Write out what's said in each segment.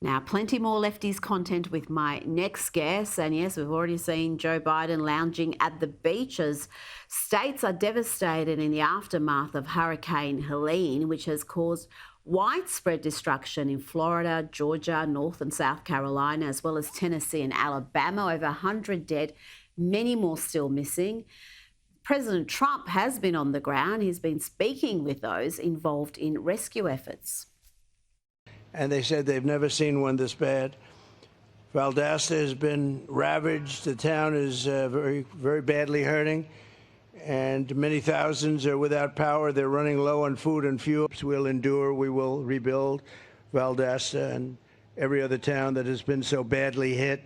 Now, plenty more lefties content with my next guest. And yes, we've already seen Joe Biden lounging at the beach as states are devastated in the aftermath of Hurricane Helene, which has caused widespread destruction in Florida, Georgia, North and South Carolina, as well as Tennessee and Alabama. Over 100 dead, many more still missing. President Trump has been on the ground. He's been speaking with those involved in rescue efforts. And they said they've never seen one this bad. Valdosta has been ravaged. The town is very, very badly hurting, and many thousands are without power. They're running low on food and fuel. We'll endure. We will rebuild Valdosta and every other town that has been so badly hit,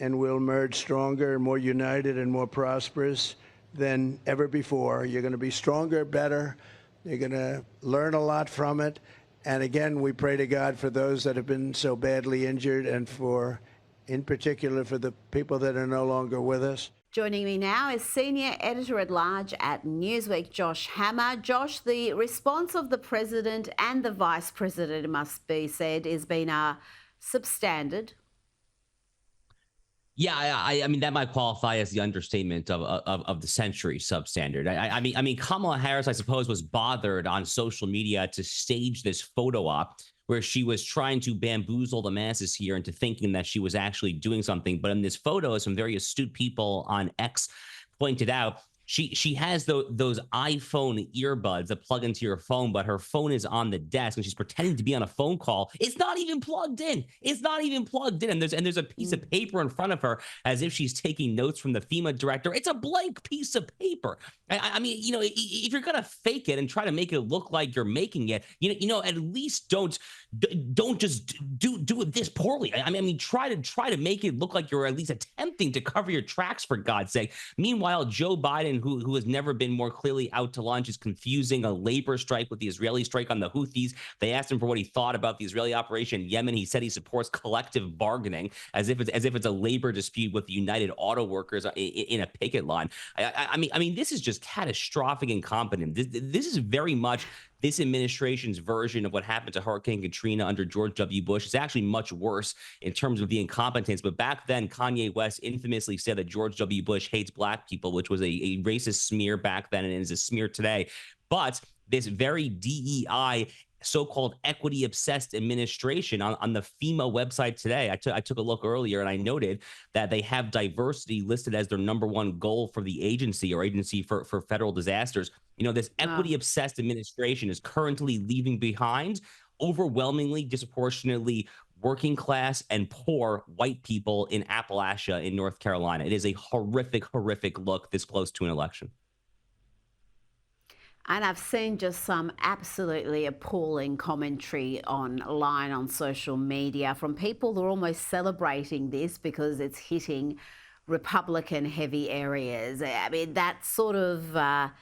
and we'll emerge stronger, more united, and more prosperous than ever before. You're going to be stronger, better. You're going to learn a lot from it. And again, we pray to God for those that have been so badly injured and for, in particular, for the people that are no longer with us. Joining me now is Senior Editor-at-Large at Newsweek, Josh Hammer. Josh, the response of the President and the Vice President, it must be said, has been substandard. Yeah, I mean, that might qualify as the understatement of the century, substandard. I mean, Kamala Harris, I suppose, was bothered on social media to stage this photo op where she was trying to bamboozle the masses here into thinking that she was actually doing something. But in this photo, as some very astute people on X pointed out, she has those iPhone earbuds that plug into your phone, but her phone is on the desk and she's pretending to be on a phone call. It's not even plugged in. It's not even plugged in. And there's a piece of paper in front of her as if she's taking notes from the FEMA director. It's a blank piece of paper. I mean, you know, if you're gonna fake it and try to make it look like you're making it, you know, at least don't just do it this poorly. I mean, try to make it look like you're at least attempting to cover your tracks, for God's sake. Meanwhile, Joe Biden, who has never been more clearly out to lunch, is confusing a labor strike with the Israeli strike on the Houthis. They asked him for what he thought about the Israeli operation in Yemen. He said he supports collective bargaining, as if it's a labor dispute with the United Auto Workers in a picket line. I mean, this is just catastrophic incompetence. This is very much this administration's version of what happened to Hurricane Katrina under George W. Bush. It's actually much worse in terms of the incompetence. But back then, Kanye West infamously said that George W. Bush hates black people, which was a racist smear back then and is a smear today. But this very DEI so-called equity-obsessed administration on the FEMA website today. I took a look earlier and I noted that they have diversity listed as their #1 goal for the agency or agency for federal disasters. You know, this equity-obsessed administration is currently leaving behind overwhelmingly, disproportionately working class and poor white people in Appalachia in North Carolina. It is a horrific, horrific look this close to an election. And I've seen just some absolutely appalling commentary online on social media from people who are almost celebrating this because it's hitting Republican heavy areas. I mean, that sort of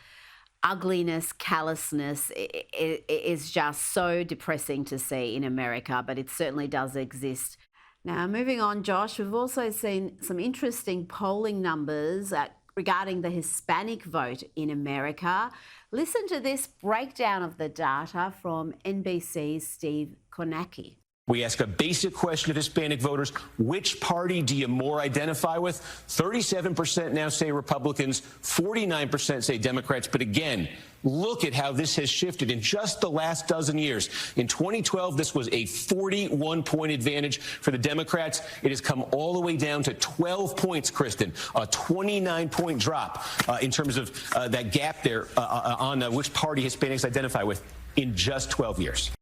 ugliness, callousness is just so depressing to see in America, but it certainly does exist. Now, moving on, Josh, we've also seen some interesting polling numbers regarding the Hispanic vote in America. Listen to this breakdown of the data from NBC's Steve Kornacki. We ask a basic question of Hispanic voters: which party do you more identify with? 37% now say Republicans, 49% say Democrats. But again, look at how this has shifted in just the last dozen years. In 2012, this was a 41-point advantage for the Democrats. It has come all the way down to 12 points, Kristen, a 29-point drop in terms of that gap there on which party Hispanics identify with in just 12 years.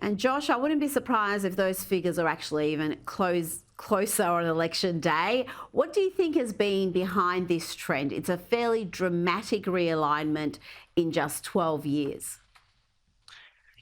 And Josh, I wouldn't be surprised if those figures are actually even closer on election day. What do you think has been behind this trend? It's a fairly dramatic realignment in just 12 years.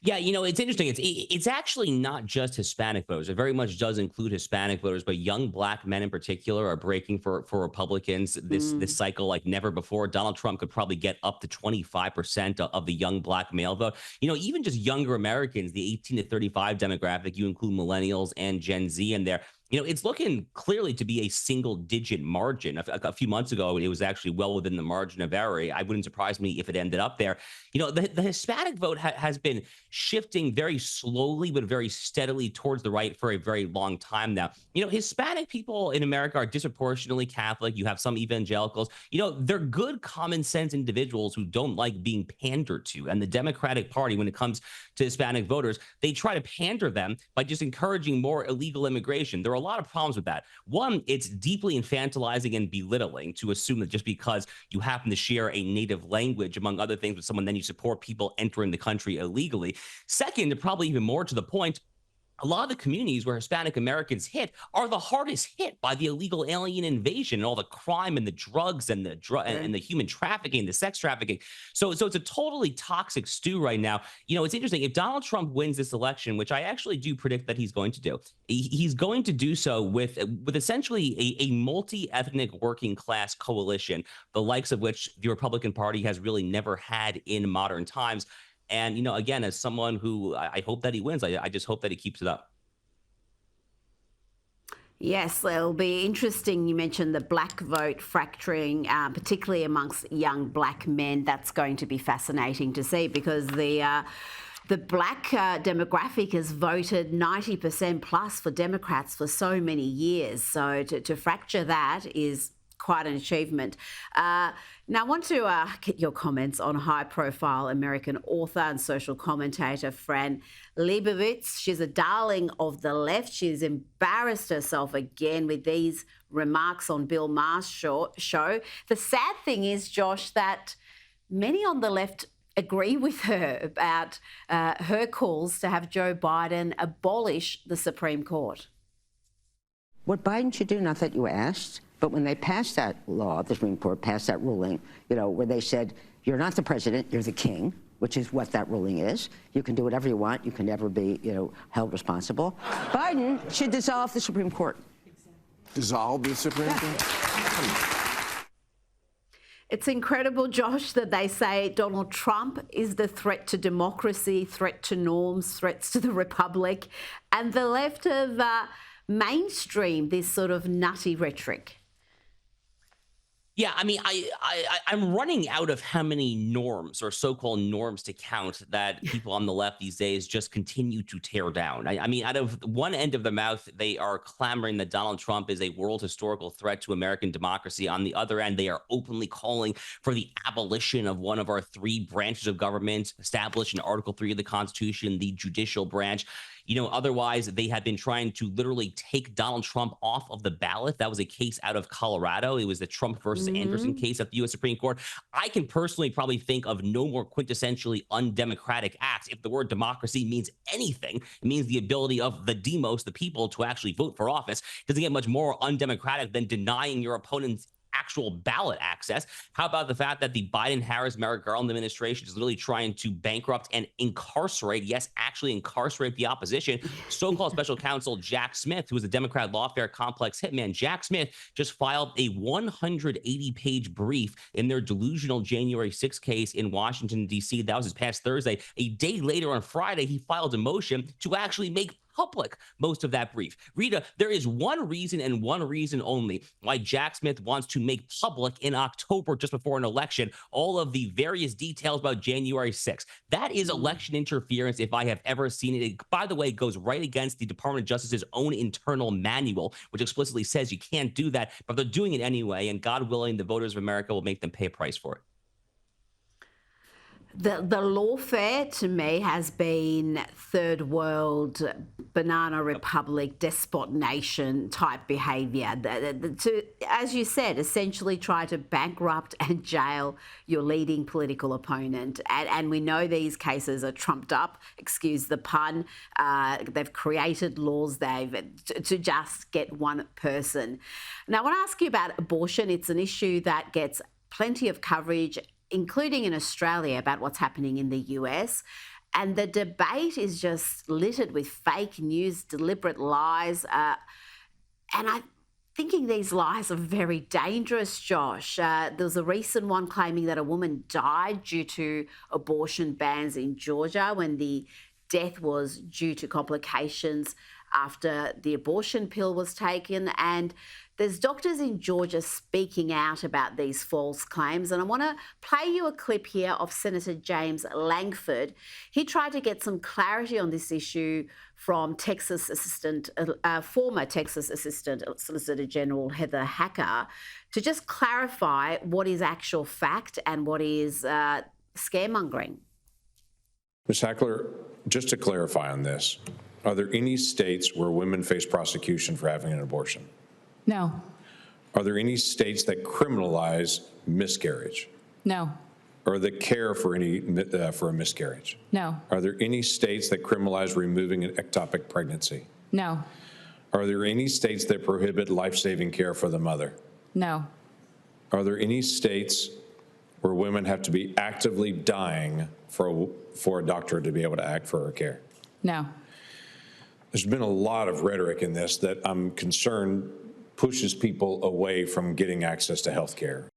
Yeah, you know, it's interesting. It's actually not just Hispanic voters. It very much does include Hispanic voters, but young black men in particular are breaking for Republicans this cycle like never before. Donald Trump could probably get up to 25% of the young black male vote. You know, even just younger Americans, the 18 to 35 demographic, you include millennials and Gen Z in there. It's looking clearly to be a single-digit margin. A few months ago, it was actually well within the margin of error. I wouldn't surprise me if it ended up there. The Hispanic vote has been shifting very slowly but very steadily towards the right for a very long time now. Hispanic people in America are disproportionately Catholic. You have some evangelicals. They're good common sense individuals who don't like being pandered to. And the Democratic Party, when it comes to Hispanic voters, they try to pander them by just encouraging more illegal immigration. There are a lot of problems with that. One, it's deeply infantilizing and belittling to assume that just because you happen to share a native language, among other things, with someone, then you support people entering the country illegally. Second, and probably even more to the point, a lot of the communities where Hispanic Americans hit are the hardest hit by the illegal alien invasion and all the crime and the drugs and and the human trafficking, the sex trafficking. So it's a totally toxic stew right now. It's interesting. If Donald Trump wins this election, which I actually do predict that he's going to do, he's going to do so with essentially a multi-ethnic working class coalition, the likes of which the Republican Party has really never had in modern times. And, again, as someone who I hope that he wins, I just hope that he keeps it up. Yes, it'll be interesting. You mentioned the black vote fracturing, particularly amongst young black men. That's going to be fascinating to see because the black demographic has voted 90% plus for Democrats for so many years. So to fracture that is quite an achievement. Now, I want to get your comments on high-profile American author and social commentator Fran Lebowitz. She's a darling of the left. She's embarrassed herself again with these remarks on Bill Maher's show. The sad thing is, Josh, that many on the left agree with her about her calls to have Joe Biden abolish the Supreme Court. What Biden should do, not that you asked, but when they passed that law, the Supreme Court passed that ruling, where they said, you're not the president, you're the king, which is what that ruling is. You can do whatever you want. You can never be, held responsible. Biden should dissolve the Supreme Court. Dissolve the Supreme Court? It's incredible, Josh, that they say Donald Trump is the threat to democracy, threat to norms, threats to the republic, and the left have mainstream this sort of nutty rhetoric. Yeah, I'm running out of how many norms or so-called norms to count that people on the left these days just continue to tear down. Out of one end of the mouth, they are clamoring that Donald Trump is a world historical threat to American democracy. On the other end, they are openly calling for the abolition of one of our three branches of government established in Article 3 of the Constitution, the judicial branch. Otherwise, they had been trying to literally take Donald Trump off of the ballot. That was a case out of Colorado. It was the Trump versus Anderson case at the U.S. Supreme Court. I can personally probably think of no more quintessentially undemocratic acts. If the word democracy means anything, it means the ability of the demos, the people, to actually vote for office. It doesn't get much more undemocratic than denying your opponent's actual ballot access. How about the fact that the Biden-Harris Merrick Garland administration is literally trying to bankrupt and incarcerate, yes, actually incarcerate the opposition. So-called special counsel Jack Smith, who is a Democrat lawfare complex hitman, Jack Smith just filed a 180-page brief in their delusional January 6th case in Washington, D.C. That was this past Thursday. A day later on Friday, he filed a motion to actually make public most of that brief. Rita, there is one reason and one reason only why Jack Smith wants to make public in October, just before an election, all of the various details about January 6th. That is election interference if I have ever seen it. It, by the way, goes right against the Department of Justice's own internal manual, which explicitly says you can't do that, but they're doing it anyway, and God willing, the voters of America will make them pay a price for it. The lawfare to me has been third world, banana republic, despot nation type behaviour. To, as you said, essentially try to bankrupt and jail your leading political opponent. And we know these cases are trumped up, excuse the pun. They've created laws to just get one person. Now, I want to ask you about abortion. It's an issue that gets plenty of coverage, including in Australia, about what's happening in the US. And the debate is just littered with fake news, deliberate lies. And I'm thinking these lies are very dangerous, Josh. There was a recent one claiming that a woman died due to abortion bans in Georgia when the death was due to complications after the abortion pill was taken. And there's doctors in Georgia speaking out about these false claims. And I want to play you a clip here of Senator James Langford. He tried to get some clarity on this issue from former Texas Assistant Solicitor General Heather Hacker to just clarify what is actual fact and what is scaremongering. Ms. Hackler, just to clarify on this, are there any states where women face prosecution for having an abortion? No. Are there any states that criminalize miscarriage? No. Or that care for a miscarriage? No. Are there any states that criminalize removing an ectopic pregnancy? No. Are there any states that prohibit life-saving care for the mother? No. Are there any states where women have to be actively dying for a doctor to be able to act for her care? No. There's been a lot of rhetoric in this that I'm concerned pushes people away from getting access to health care.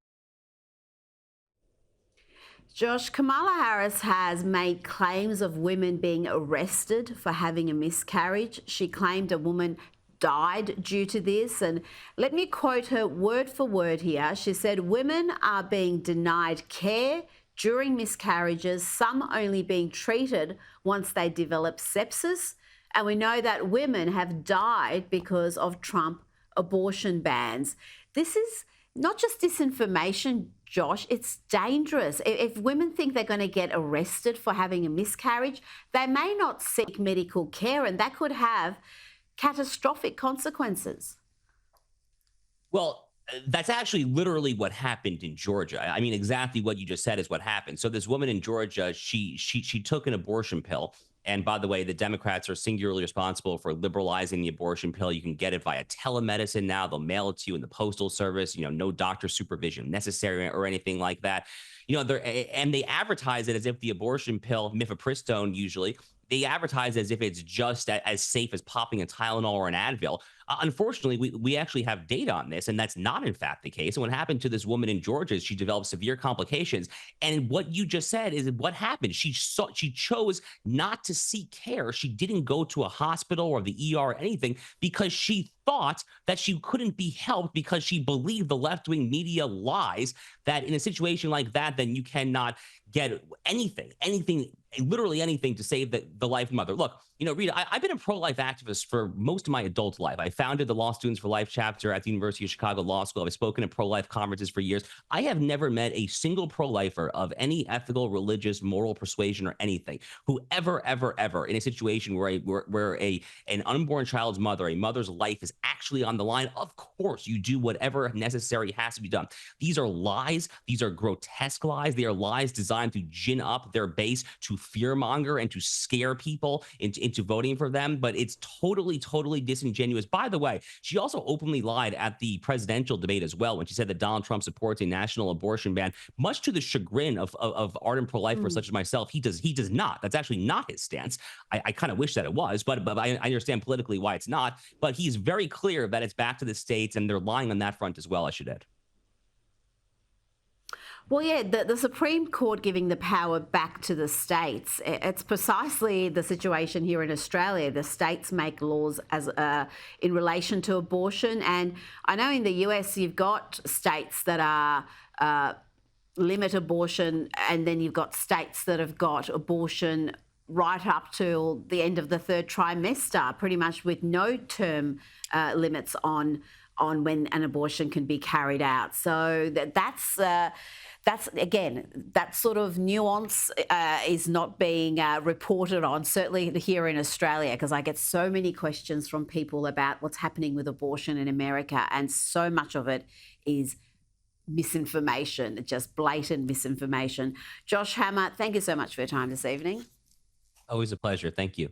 Josh, Kamala Harris has made claims of women being arrested for having a miscarriage. She claimed a woman died due to this. And let me quote her word for word here. She said, "Women are being denied care during miscarriages, some only being treated once they develop sepsis. And we know that women have died because of Trump abortion bans." This is not just disinformation, Josh, it's dangerous. If women think they're going to get arrested for having a miscarriage, they may not seek medical care, and that could have catastrophic consequences. Well, that's actually literally what happened in Georgia. I mean, exactly what you just said is what happened. So this woman in Georgia, she took an abortion pill. And by the way, the Democrats are singularly responsible for liberalizing the abortion pill. You can get it via telemedicine now. They'll mail it to you in the postal service, no doctor supervision necessary or anything like that. And they advertise it as if the abortion pill, mifepristone usually, they advertise as if it's just as safe as popping a Tylenol or an Advil. Unfortunately, we actually have data on this, and that's not in fact the case. And what happened to this woman in Georgia is she developed severe complications. And what you just said is what happened. She chose not to seek care. She didn't go to a hospital or the ER or anything because she thought that she couldn't be helped because she believed the left-wing media lies that in a situation like that, then you cannot get anything, literally anything to save the life of mother. Look, Rita, I've been a pro-life activist for most of my adult life. I founded the Law Students for Life chapter at the University of Chicago Law School. I've spoken at pro-life conferences for years. I have never met a single pro-lifer of any ethical, religious, moral persuasion or anything who ever in a situation where an unborn child's mother, a mother's life is actually on the line. Of course, you do whatever necessary has to be done. These are lies. These are grotesque lies. They are lies designed to gin up their base, to fearmonger and to scare people into voting for them. But it's totally disingenuous. By the way, she also openly lied at the presidential debate as well when she said that Donald Trump supports a national abortion ban, much to the chagrin of ardent pro-lifers such as myself. He does not. That's actually not his stance. I kind of wish that it was, but I understand politically why it's not. But he's very clear that it's back to the states, and they're lying on that front as well, I should add. Well, yeah, the Supreme Court giving the power back to the states. It's precisely the situation here in Australia. The states make laws as in relation to abortion. And I know in the US, you've got states that are limit abortion, and then you've got states that have got abortion right up till the end of the third trimester, pretty much with no term limits on when an abortion can be carried out. So that's again, that sort of nuance is not being reported on, certainly here in Australia, because I get so many questions from people about what's happening with abortion in America, and so much of it is misinformation, just blatant misinformation. Josh Hammer, thank you so much for your time this evening. Always a pleasure. Thank you.